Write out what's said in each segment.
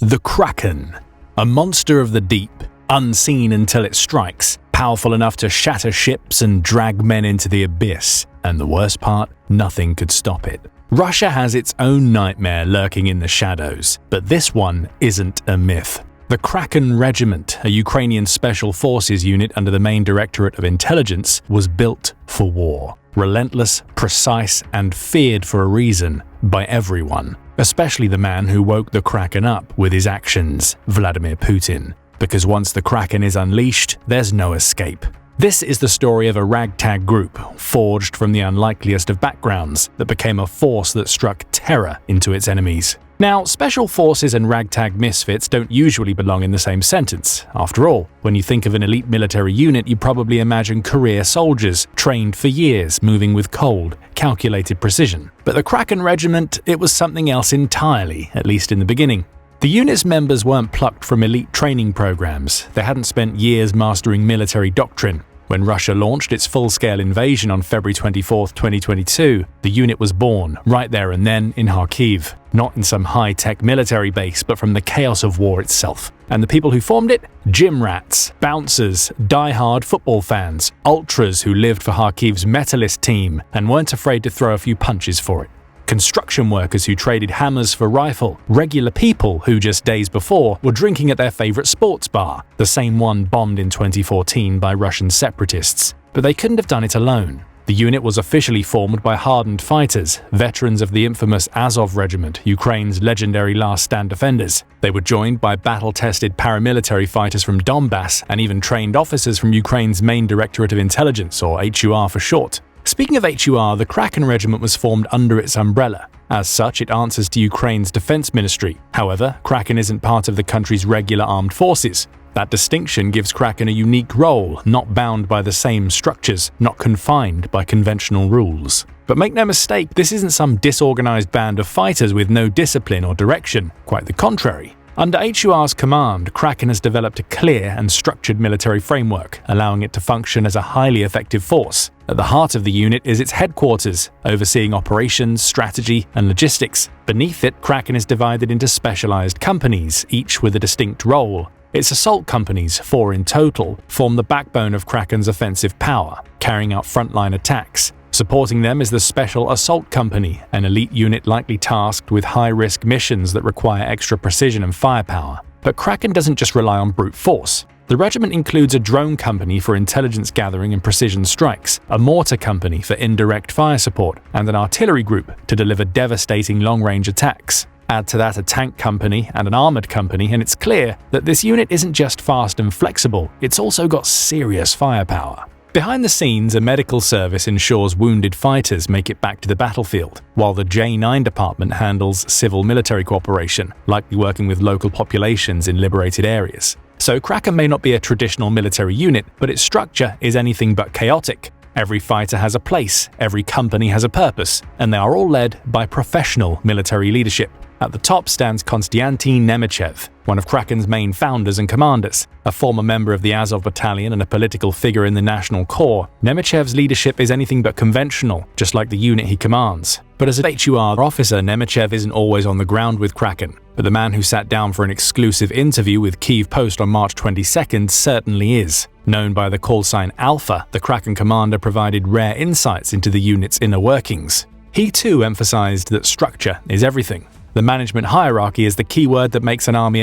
The Kraken, a monster of the deep, unseen until it strikes, powerful enough to shatter ships and drag men into the abyss, and the worst part, nothing could stop it. Russia has its own nightmare lurking in the shadows, but this one isn't a myth. The Kraken Regiment, a Ukrainian special forces unit under the main Directorate of Intelligence, was built for war. Relentless, precise, and feared for a reason by everyone, especially the man who woke the Kraken up with his actions, Vladimir Putin. Because once the Kraken is unleashed, there's no escape. This is the story of a ragtag group, forged from the unlikeliest of backgrounds, that became a force that struck terror into its enemies. Now, special forces and ragtag misfits don't usually belong in the same sentence. After all, when you think of an elite military unit, you probably imagine career soldiers, trained for years, moving with cold, calculated precision. But the Kraken Regiment, it was something else entirely, at least in the beginning. The unit's members weren't plucked from elite training programs. They hadn't spent years mastering military doctrine. When Russia launched its full-scale invasion on February 24, 2022, the unit was born, right there and then, in Kharkiv. Not in some high-tech military base, but from the chaos of war itself. And the people who formed it? Gym rats, bouncers, die-hard football fans, ultras who lived for Kharkiv's metalist team and weren't afraid to throw a few punches for it. Construction workers who traded hammers for rifle, regular people who just days before were drinking at their favorite sports bar, the same one bombed in 2014 by Russian separatists. But they couldn't have done it alone. The unit was officially formed by hardened fighters, veterans of the infamous Azov Regiment, Ukraine's legendary last stand defenders. They were joined by battle-tested paramilitary fighters from Donbass and even trained officers from Ukraine's main Directorate of Intelligence, or HUR for short. Speaking of HUR, the Kraken Regiment was formed under its umbrella. As such, it answers to Ukraine's defense ministry. However, Kraken isn't part of the country's regular armed forces. That distinction gives Kraken a unique role, not bound by the same structures, not confined by conventional rules. But make no mistake, this isn't some disorganized band of fighters with no discipline or direction. Quite the contrary. Under HUR's command, Kraken has developed a clear and structured military framework, allowing it to function as a highly effective force. At the heart of the unit is its headquarters, overseeing operations, strategy, and logistics. Beneath it, Kraken is divided into specialized companies, each with a distinct role. Its assault companies, 4 in total, form the backbone of Kraken's offensive power, carrying out frontline attacks. Supporting them is the Special Assault Company, an elite unit likely tasked with high-risk missions that require extra precision and firepower. But Kraken doesn't just rely on brute force. The regiment includes a drone company for intelligence gathering and precision strikes, a mortar company for indirect fire support, and an artillery group to deliver devastating long-range attacks. Add to that a tank company and an armored company, and it's clear that this unit isn't just fast and flexible, it's also got serious firepower. Behind the scenes, a medical service ensures wounded fighters make it back to the battlefield, while the J9 department handles civil-military cooperation, likely working with local populations in liberated areas. So Kraken may not be a traditional military unit, but its structure is anything but chaotic. Every fighter has a place, every company has a purpose, and they are all led by professional military leadership. At the top stands Konstantin Nemechev, one of Kraken's main founders and commanders. A former member of the Azov Battalion and a political figure in the National Corps, Nemechev's leadership is anything but conventional, just like the unit he commands. But as a HUR officer, Nemechev isn't always on the ground with Kraken. But the man who sat down for an exclusive interview with Kyiv Post on March 22nd certainly is. Known by the call sign Alpha, the Kraken commander provided rare insights into the unit's inner workings. He too emphasized that structure is everything. The management hierarchy is the key word that makes an army,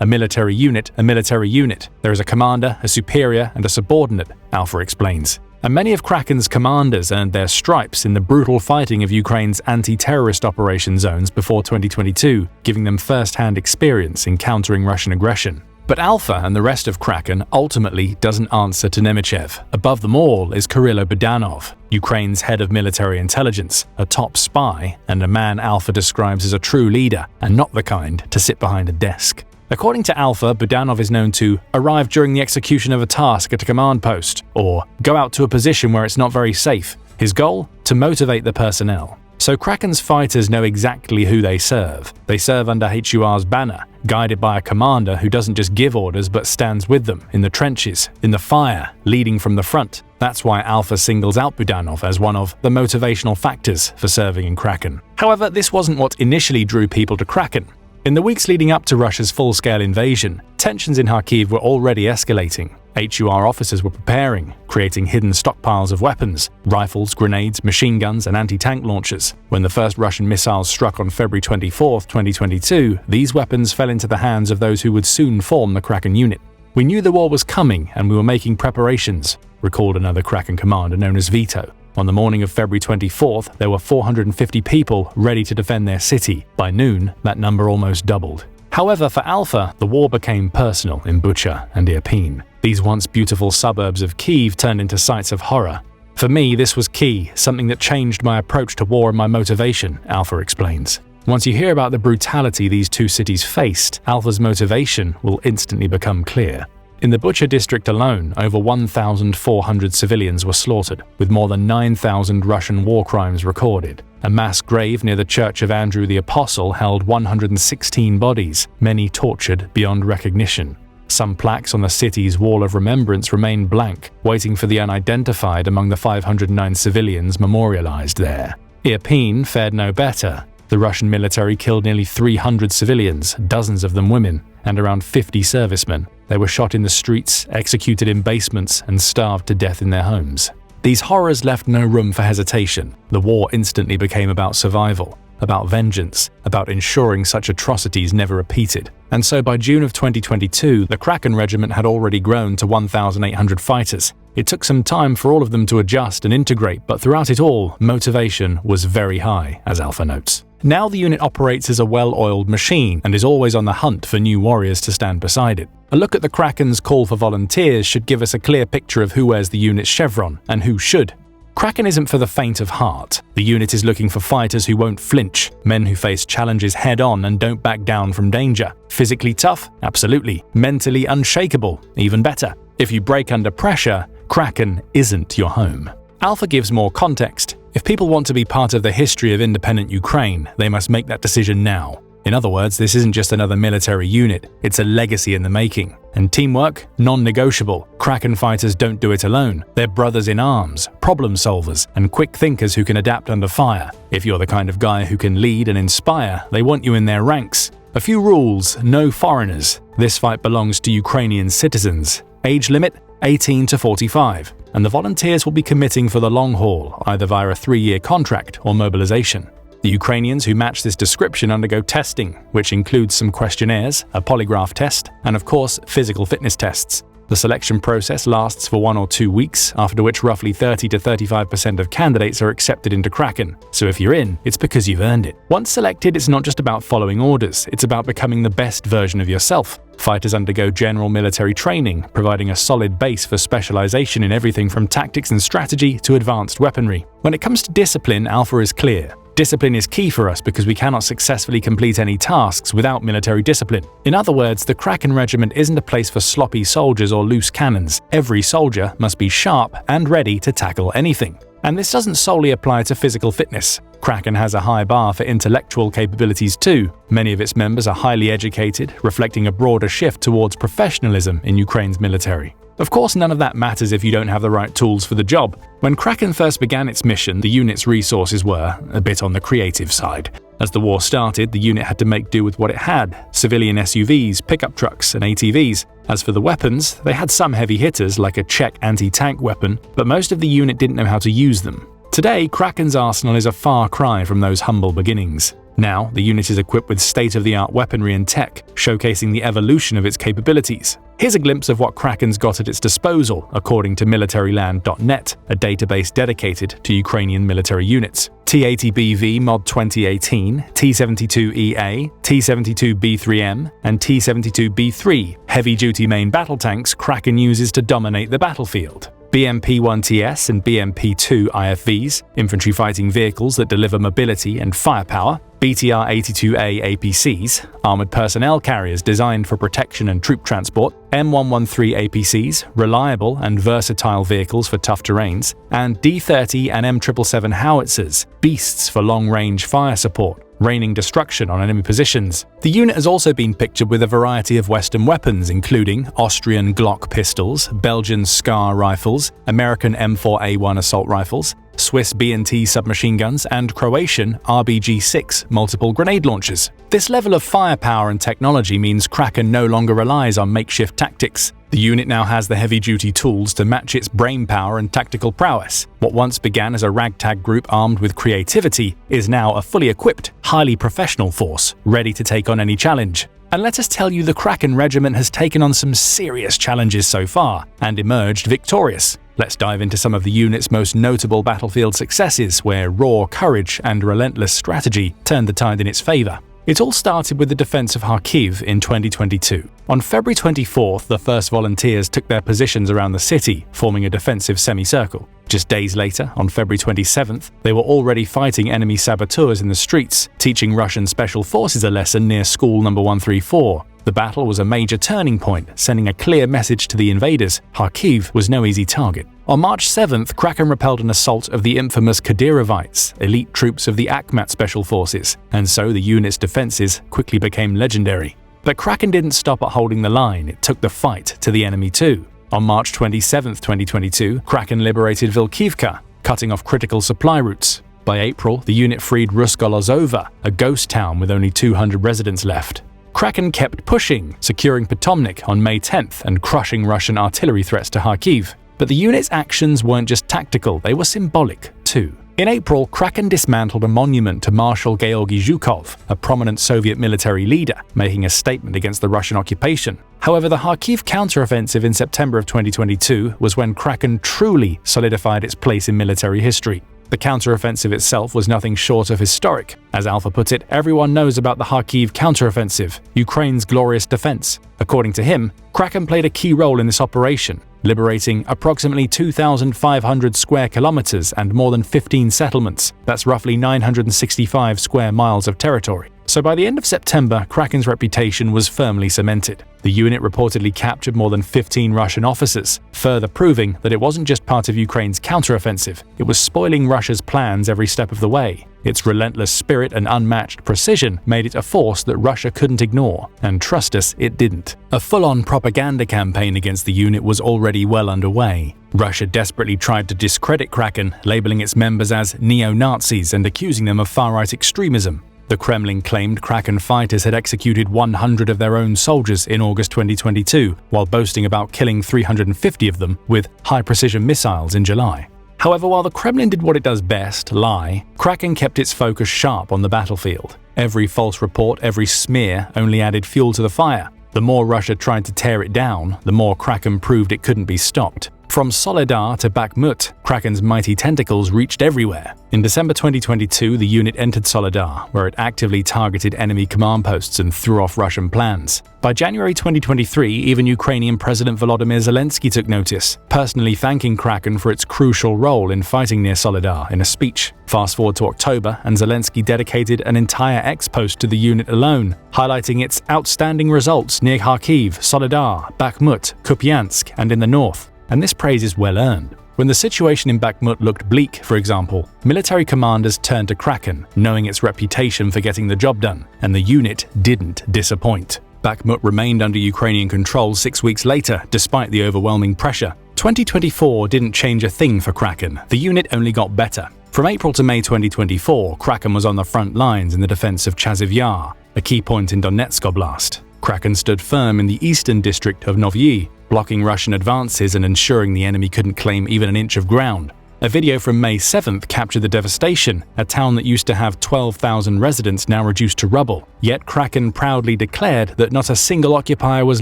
a military unit a military unit. There is a commander, a superior, and a subordinate, Alpha explains. And many of Kraken's commanders earned their stripes in the brutal fighting of Ukraine's anti-terrorist operation zones before 2022, giving them first-hand experience in countering Russian aggression. But Alpha and the rest of Kraken ultimately doesn't answer to Nemechev. Above them all is Kirill Budanov, Ukraine's head of military intelligence, a top spy, and a man Alpha describes as a true leader, and not the kind to sit behind a desk. According to Alpha, Budanov is known to arrive during the execution of a task at a command post, or go out to a position where it's not very safe. His goal? To motivate the personnel. So Kraken's fighters know exactly who they serve. They serve under HUR's banner, guided by a commander who doesn't just give orders but stands with them, in the trenches, in the fire, leading from the front. That's why Alpha singles out Budanov as one of the motivational factors for serving in Kraken. However, this wasn't what initially drew people to Kraken. In the weeks leading up to Russia's full-scale invasion, tensions in Kharkiv were already escalating. HUR officers were preparing, creating hidden stockpiles of weapons, rifles, grenades, machine guns, and anti-tank launchers. When the first Russian missiles struck on February 24, 2022, these weapons fell into the hands of those who would soon form the Kraken unit. "We knew the war was coming and we were making preparations," recalled another Kraken commander known as Vito. On the morning of February 24th, there were 450 people ready to defend their city. By noon, that number almost doubled. However, for Alpha, the war became personal in Bucha and Irpin. These once beautiful suburbs of Kyiv turned into sites of horror. "For me, this was key, something that changed my approach to war and my motivation," Alpha explains. Once you hear about the brutality these two cities faced, Alpha's motivation will instantly become clear. In the Bucha district alone, over 1,400 civilians were slaughtered, with more than 9,000 Russian war crimes recorded. A mass grave near the Church of Andrew the Apostle held 116 bodies, many tortured beyond recognition. Some plaques on the city's Wall of Remembrance remain blank, waiting for the unidentified among the 509 civilians memorialized there. Irpin fared no better. The Russian military killed nearly 300 civilians, dozens of them women, and around 50 servicemen. They were shot in the streets, executed in basements, and starved to death in their homes. These horrors left no room for hesitation. The war instantly became about survival, about vengeance, about ensuring such atrocities never repeated. And so by June of 2022, the Kraken Regiment had already grown to 1,800 fighters. It took some time for all of them to adjust and integrate, but throughout it all, motivation was very high, as Alpha notes. Now the unit operates as a well-oiled machine and is always on the hunt for new warriors to stand beside it. A look at the Kraken's call for volunteers should give us a clear picture of who wears the unit's chevron and who should. Kraken isn't for the faint of heart. The unit is looking for fighters who won't flinch, men who face challenges head-on and don't back down from danger. Physically tough? Absolutely. Mentally unshakable? Even better. If you break under pressure, Kraken isn't your home. Alpha gives more context. If people want to be part of the history of independent Ukraine, they must make that decision now. In other words, this isn't just another military unit, it's a legacy in the making. And teamwork? Non-negotiable. Kraken fighters don't do it alone. They're brothers in arms, problem solvers, and quick thinkers who can adapt under fire. If you're the kind of guy who can lead and inspire, they want you in their ranks. A few rules: no foreigners. This fight belongs to Ukrainian citizens. Age limit? 18 to 45. And the volunteers will be committing for the long haul, either via a 3-year contract or mobilization. The Ukrainians who match this description undergo testing, which includes some questionnaires, a polygraph test, and of course, physical fitness tests. The selection process lasts for 1 or 2 weeks, after which roughly 30 to 35% of candidates are accepted into Kraken. So if you're in, it's because you've earned it. Once selected, it's not just about following orders, it's about becoming the best version of yourself. Fighters undergo general military training, providing a solid base for specialization in everything from tactics and strategy to advanced weaponry. When it comes to discipline, Alpha is clear. Discipline is key for us because we cannot successfully complete any tasks without military discipline. In other words, the Kraken Regiment isn't a place for sloppy soldiers or loose cannons. Every soldier must be sharp and ready to tackle anything. And this doesn't solely apply to physical fitness. Kraken has a high bar for intellectual capabilities too. Many of its members are highly educated, reflecting a broader shift towards professionalism in Ukraine's military. Of course, none of that matters if you don't have the right tools for the job. When Kraken first began its mission, the unit's resources were a bit on the creative side. As the war started, the unit had to make do with what it had: civilian SUVs, pickup trucks, and ATVs. As for the weapons, they had some heavy hitters like a Czech anti-tank weapon, but most of the unit didn't know how to use them. Today, Kraken's arsenal is a far cry from those humble beginnings. Now, the unit is equipped with state-of-the-art weaponry and tech, showcasing the evolution of its capabilities. Here's a glimpse of what Kraken's got at its disposal, according to militaryland.net, a database dedicated to Ukrainian military units. T-80BV Mod 2018, T-72EA, T-72B3M, and T-72B3, heavy-duty main battle tanks Kraken uses to dominate the battlefield. BMP-1TS and BMP-2 IFVs, infantry fighting vehicles that deliver mobility and firepower. BTR-82A APCs, armored personnel carriers designed for protection and troop transport. M113 APCs, reliable and versatile vehicles for tough terrains. And D-30 and M777 howitzers, beasts for long-range fire support, raining destruction on enemy positions. The unit has also been pictured with a variety of Western weapons, including Austrian Glock pistols, Belgian Scar rifles, American M4A1 assault rifles, Swiss B&T submachine guns and Croatian RBG-6 multiple grenade launchers. This level of firepower and technology means Kraken no longer relies on makeshift tactics. The unit now has the heavy-duty tools to match its brainpower and tactical prowess. What once began as a ragtag group armed with creativity is now a fully equipped, highly professional force, ready to take on any challenge. And let us tell you, the Kraken Regiment has taken on some serious challenges so far and emerged victorious. Let's dive into some of the unit's most notable battlefield successes, where raw courage and relentless strategy turned the tide in its favor. It all started with the defense of Kharkiv in 2022. On February 24th, the 1st Volunteers took their positions around the city, forming a defensive semicircle. Just days later, on February 27th, they were already fighting enemy saboteurs in the streets, teaching Russian special forces a lesson near School No. 134. The battle was a major turning point, sending a clear message to the invaders: Kharkiv was no easy target. On March 7th, Kraken repelled an assault of the infamous Kadyrovites, elite troops of the Akhmat Special Forces, and so the unit's defenses quickly became legendary. But Kraken didn't stop at holding the line, it took the fight to the enemy too. On March 27, 2022, Kraken liberated Vilkivka, cutting off critical supply routes. By April, the unit freed Ruskolozovo, a ghost town with only 200 residents left. Kraken kept pushing, securing Potomnik on May 10th and crushing Russian artillery threats to Kharkiv. But the unit's actions weren't just tactical, they were symbolic too. In April, Kraken dismantled a monument to Marshal Georgy Zhukov, a prominent Soviet military leader, making a statement against the Russian occupation. However, the Kharkiv counteroffensive in September of 2022 was when Kraken truly solidified its place in military history. The counteroffensive itself was nothing short of historic. As Alpha put it, everyone knows about the Kharkiv counteroffensive, Ukraine's glorious defense. According to him, Kraken played a key role in this operation, liberating approximately 2,500 square kilometers and more than 15 settlements. That's roughly 965 square miles of territory. So by the end of September, Kraken's reputation was firmly cemented. The unit reportedly captured more than 15 Russian officers, further proving that it wasn't just part of Ukraine's counteroffensive, it was spoiling Russia's plans every step of the way. Its relentless spirit and unmatched precision made it a force that Russia couldn't ignore, and trust us, it didn't. A full-on propaganda campaign against the unit was already well underway. Russia desperately tried to discredit Kraken, labeling its members as neo-Nazis and accusing them of far-right extremism. The Kremlin claimed Kraken fighters had executed 100 of their own soldiers in August 2022, while boasting about killing 350 of them with high-precision missiles in July. However, while the Kremlin did what it does best, lie, Kraken kept its focus sharp on the battlefield. Every false report, every smear only added fuel to the fire. The more Russia tried to tear it down, the more Kraken proved it couldn't be stopped. From Soledar to Bakhmut, Kraken's mighty tentacles reached everywhere. In December 2022, the unit entered Soledar, where it actively targeted enemy command posts and threw off Russian plans. By January 2023, even Ukrainian President Volodymyr Zelensky took notice, personally thanking Kraken for its crucial role in fighting near Soledar in a speech. Fast forward to October, and Zelensky dedicated an entire X-post to the unit alone, highlighting its outstanding results near Kharkiv, Soledar, Bakhmut, Kupiansk, and in the north. And this praise is well earned. When the situation in Bakhmut looked bleak, for example, military commanders turned to Kraken, knowing its reputation for getting the job done, and the unit didn't disappoint. Bakhmut remained under Ukrainian control 6 weeks later, despite the overwhelming pressure. 2024 didn't change a thing for Kraken, the unit only got better. From April to May 2024, Kraken was on the front lines in the defense of Chaziv Yar, a key point in Donetsk Oblast. Kraken stood firm in the eastern district of Novyi, blocking Russian advances and ensuring the enemy couldn't claim even an inch of ground. A video from May 7th captured the devastation, a town that used to have 12,000 residents now reduced to rubble. Yet Kraken proudly declared that not a single occupier was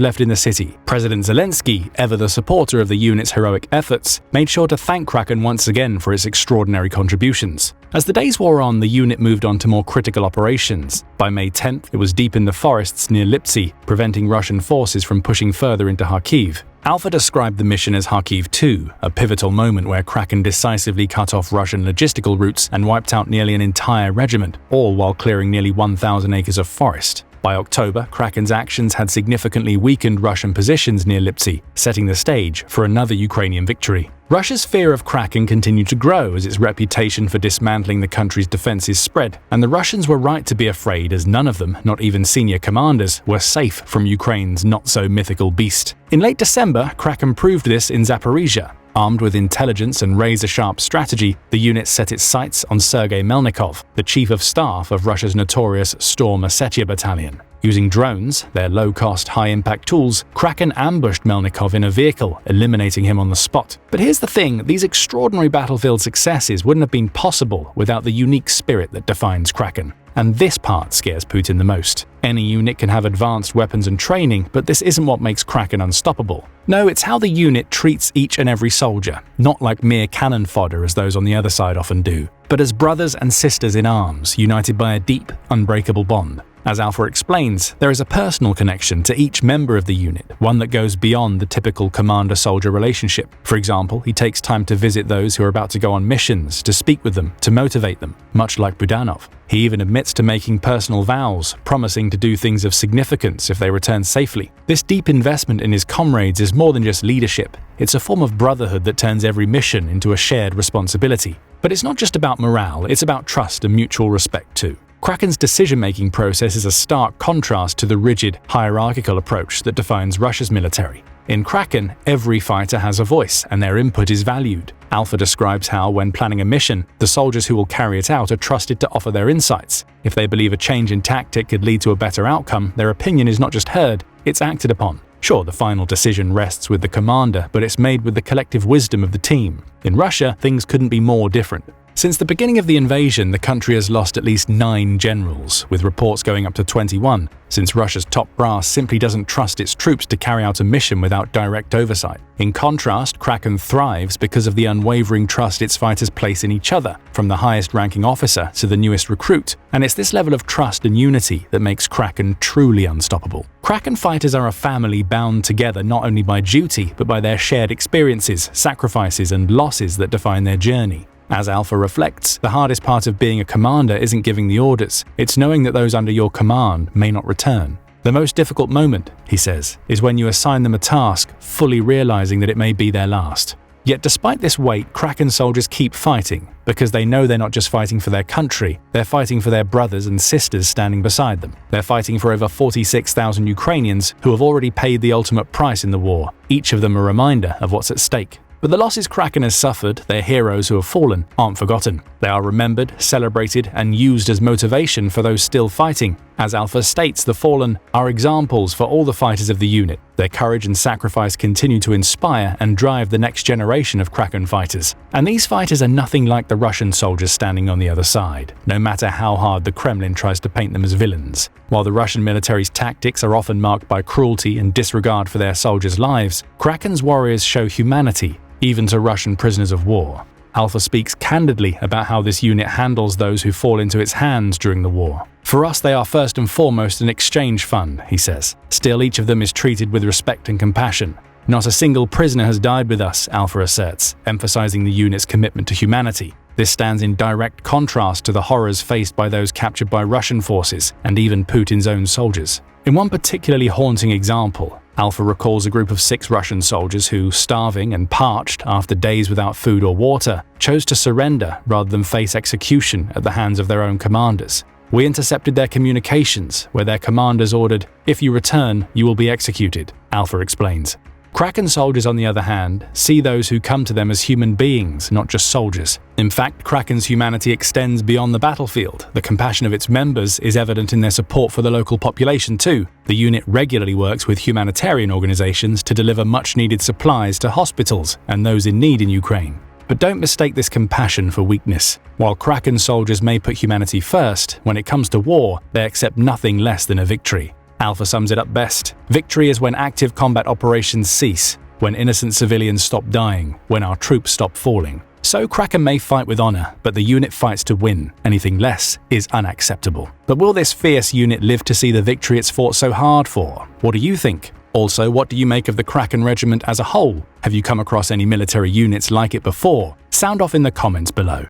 left in the city. President Zelensky, ever the supporter of the unit's heroic efforts, made sure to thank Kraken once again for its extraordinary contributions. As the days wore on, the unit moved on to more critical operations. By May 10th, it was deep in the forests near Lipsy, preventing Russian forces from pushing further into Kharkiv. Alpha described the mission as Kharkiv 2, a pivotal moment where Kraken decisively cut off Russian logistical routes and wiped out nearly an entire regiment, all while clearing nearly 1,000 acres of forest. By October, Kraken's actions had significantly weakened Russian positions near Lipsy, setting the stage for another Ukrainian victory. Russia's fear of Kraken continued to grow as its reputation for dismantling the country's defenses spread, and the Russians were right to be afraid, as none of them, not even senior commanders, were safe from Ukraine's not-so-mythical beast. In late December, Kraken proved this in Zaporizhia. Armed with intelligence and razor-sharp strategy, the unit set its sights on Sergei Melnikov, the chief of staff of Russia's notorious Storm Ossetia Battalion. Using drones, their low-cost, high-impact tools, Kraken ambushed Melnikov in a vehicle, eliminating him on the spot. But here's the thing, these extraordinary battlefield successes wouldn't have been possible without the unique spirit that defines Kraken. And this part scares Putin the most. Any unit can have advanced weapons and training, but this isn't what makes Kraken unstoppable. No, it's how the unit treats each and every soldier, not like mere cannon fodder as those on the other side often do, but as brothers and sisters in arms, united by a deep, unbreakable bond. As Alpha explains, there is a personal connection to each member of the unit, one that goes beyond the typical commander-soldier relationship. For example, he takes time to visit those who are about to go on missions, to speak with them, to motivate them, much like Budanov. He even admits to making personal vows, promising to do things of significance if they return safely. This deep investment in his comrades is more than just leadership. It's a form of brotherhood that turns every mission into a shared responsibility. But it's not just about morale, it's about trust and mutual respect too. Kraken's decision-making process is a stark contrast to the rigid, hierarchical approach that defines Russia's military. In Kraken, every fighter has a voice, and their input is valued. Alpha describes how, when planning a mission, the soldiers who will carry it out are trusted to offer their insights. If they believe a change in tactic could lead to a better outcome, their opinion is not just heard, it's acted upon. Sure, the final decision rests with the commander, but it's made with the collective wisdom of the team. In Russia, things couldn't be more different. Since the beginning of the invasion, the country has lost at least 9 generals, with reports going up to 21, since Russia's top brass simply doesn't trust its troops to carry out a mission without direct oversight. In contrast, Kraken thrives because of the unwavering trust its fighters place in each other, from the highest-ranking officer to the newest recruit, and it's this level of trust and unity that makes Kraken truly unstoppable. Kraken fighters are a family bound together not only by duty, but by their shared experiences, sacrifices, and losses that define their journey. As Alpha reflects, the hardest part of being a commander isn't giving the orders, it's knowing that those under your command may not return. The most difficult moment, he says, is when you assign them a task, fully realizing that it may be their last. Yet despite this weight, Kraken soldiers keep fighting, because they know they're not just fighting for their country, they're fighting for their brothers and sisters standing beside them. They're fighting for over 46,000 Ukrainians who have already paid the ultimate price in the war, each of them a reminder of what's at stake. But the losses Kraken has suffered, their heroes who have fallen, aren't forgotten. They are remembered, celebrated, and used as motivation for those still fighting. As Alpha states, the fallen are examples for all the fighters of the unit. Their courage and sacrifice continue to inspire and drive the next generation of Kraken fighters. And these fighters are nothing like the Russian soldiers standing on the other side, no matter how hard the Kremlin tries to paint them as villains. While the Russian military's tactics are often marked by cruelty and disregard for their soldiers' lives, Kraken's warriors show humanity, even to Russian prisoners of war. Alpha speaks candidly about how this unit handles those who fall into its hands during the war. For us, they are first and foremost an exchange fund, he says. Still, each of them is treated with respect and compassion. Not a single prisoner has died with us, Alpha asserts, emphasizing the unit's commitment to humanity. This stands in direct contrast to the horrors faced by those captured by Russian forces and even Putin's own soldiers. In one particularly haunting example, Alpha recalls a group of 6 Russian soldiers who, starving and parched after days without food or water, chose to surrender rather than face execution at the hands of their own commanders. We intercepted their communications, where their commanders ordered, "If you return, you will be executed," Alpha explains. Kraken soldiers, on the other hand, see those who come to them as human beings, not just soldiers. In fact, Kraken's humanity extends beyond the battlefield. The compassion of its members is evident in their support for the local population too. The unit regularly works with humanitarian organizations to deliver much-needed supplies to hospitals and those in need in Ukraine. But don't mistake this compassion for weakness. While Kraken soldiers may put humanity first, when it comes to war, they accept nothing less than a victory. Alpha sums it up best. Victory is when active combat operations cease, when innocent civilians stop dying, when our troops stop falling. So Kraken may fight with honor, but the unit fights to win. Anything less is unacceptable. But will this fierce unit live to see the victory it's fought so hard for? What do you think? Also, what do you make of the Kraken Regiment as a whole? Have you come across any military units like it before? Sound off in the comments below.